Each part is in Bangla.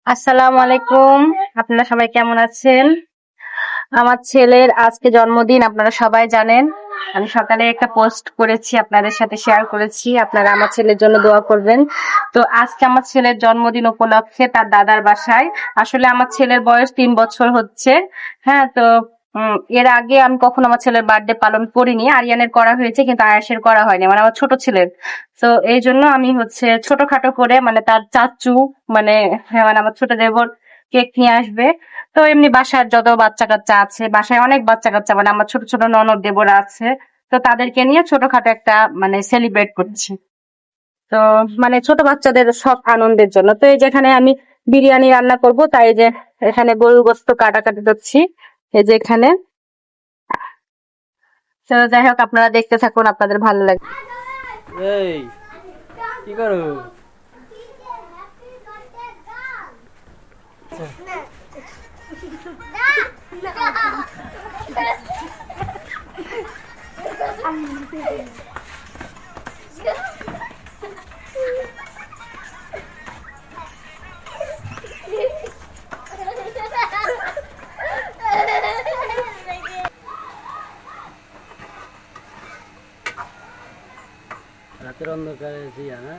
আসসালামু আলাইকুম। আপনারা সবাই কেমন আছেন? আমার ছেলের আজকে জন্মদিন, আপনারা সবাই জানেন। আমি সকালে একটা পোস্ট করেছি, আপনাদের সাথে শেয়ার করেছি। আপনারা আমার ছেলের জন্য দোয়া করবেন। তো আজকে আমার ছেলের জন্মদিন উপলক্ষে তার দাদার বাসায়, আসলে আমার ছেলের বয়স 3 বছর হচ্ছে। হ্যাঁ, তো এর আগে আমি কখনো আমার ছেলের বার্থডে পালন করিনি। আরিয়ানের করা হয়েছে, কিন্তু আয়াসের করা হয়নি, মানে আমার ছোট ছেলের। তো এই জন্য আমি ছোটখাটো করে, মানে তার চাচু, মানে হ্যাঁ, মানে আমার ছোট দেবর কেক নিয়ে আসবে। তো এমনি বাসার যত বাচ্চা কাচ্চা আছে, বাসায় অনেক বাচ্চা কাচ্চা, মানে আমার ছোট ছোট ননদ দেবরা আছে। তো তাদেরকে নিয়ে ছোটখাটো একটা মানে সেলিব্রেট করছি। তো মানে ছোট বাচ্চাদের সব আনন্দের জন্য। তো এই যেখানে আমি বিরিয়ানি রান্না করব, তাই যে এখানে গরু গোস্ত কাটাকাটি করছি, এই যে এখানে। তো যাই হোক, আপনারা দেখতে থাকুন, আপনাদের ভালো লাগবে। এই কি করো? রাতের অন্ধকারে জিয়া না?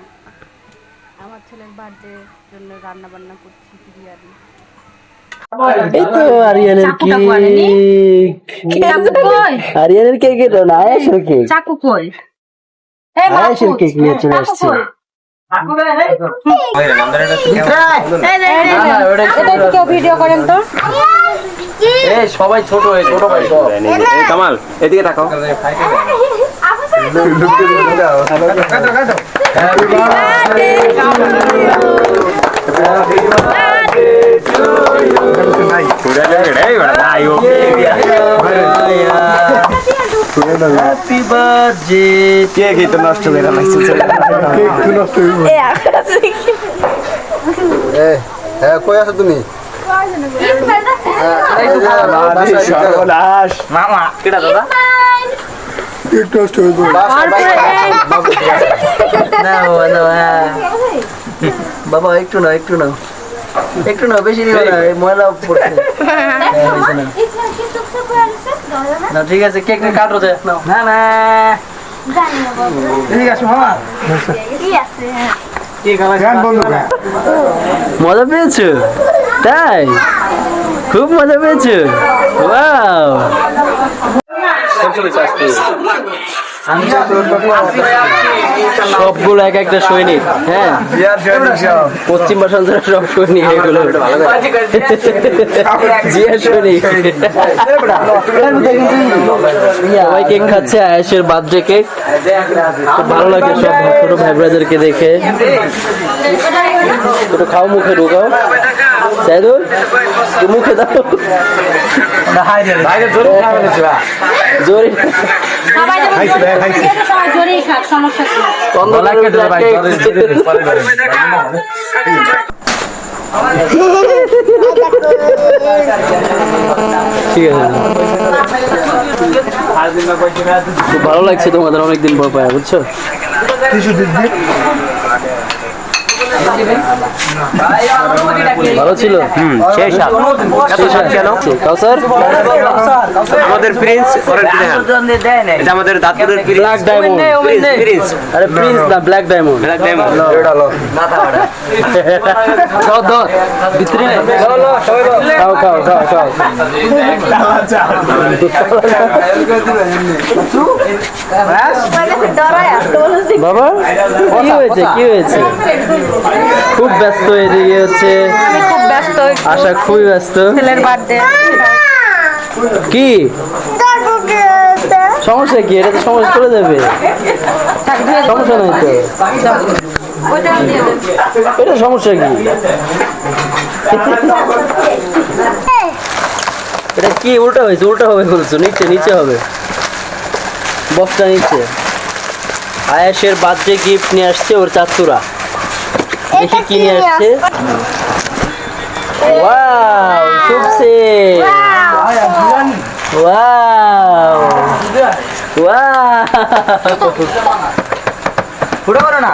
আমার ছেলের বার্থডে জন্য রান্না বান্না করছি বিরিয়ানি। এই তো আরিয়ানের কেক। আরিয়ানের কেক এটা না, আয়েশের কেক। চাকু কই? আয়েশের কেক নিয়ে চলে আসছে। ভিডিও করেন তো। এই সবাই ছোট ভাই সব। কামাল এদিকে তাকাও। Happy birthday. কেক তো নষ্ট করে লাগছে। কই আছো তুমি? মামা কেটা দাদা? বাবা একটু নাও বেশি নিও না, ময়লা পড়ছে। না ঠিক আছে, কেক কাটো যায় না না। ঠিক আছে মামা, মজা পেয়েছো? তাই খুব মজা পেয়েছো? ওয়াও, সবগুলো এক একটা সৈনিক। হ্যাঁ, পশ্চিম বাসান্তরা সব সৈনিক এগুলো। জিয়া সৈনিক। সবাই কেক খাচ্ছে, আয়েশের বার্থডে কেক। খুব ভালো লাগে সব ছোট ভাই ব্রাদারকে দেখে। একটু খাও, মুখে ঢুকাও। সাইদুল মুখে দাও। জোরে ঠিক আছে। খুব ভালো লাগছে তোমাদের অনেকদিন পর পায়া, বুঝছো? ভালো ছিল। সেই সাত কেন? কাউসার আমাদের প্রিন্স এটা আমাদের দাঁতপুরের ব্ল্যাক ডায়মন্ড। প্রিন্স। আরে প্রিন্স না, ব্ল্যাক ডায়মন্ড। Black diamond. খাও দাও ভিতরে খাও খাও খাও খাও। বাবা কি হয়েছে? খুব ব্যস্ত এদিকে হচ্ছে, খুব ব্যস্ত, আশা খুবই ব্যস্ত। ছেলের বার্থডে। কি সমস্যা? কি এটা তো সমস্যা চলে যাবে, সমস্যা নেই তো। এটা সমস্যা কি? এটা কি উল্টা হয়েছে? উল্টা হবে বলছো? নিচে হবে, বক্সটা নিচে। আয়েশের বার্থডে গিফট নিয়ে আসছে ওর চাচুরা। দেখি কি নিয়ে আসছে। ওয়াও, সুপসে। ওয়াও ওয়াও, পুরো করো না।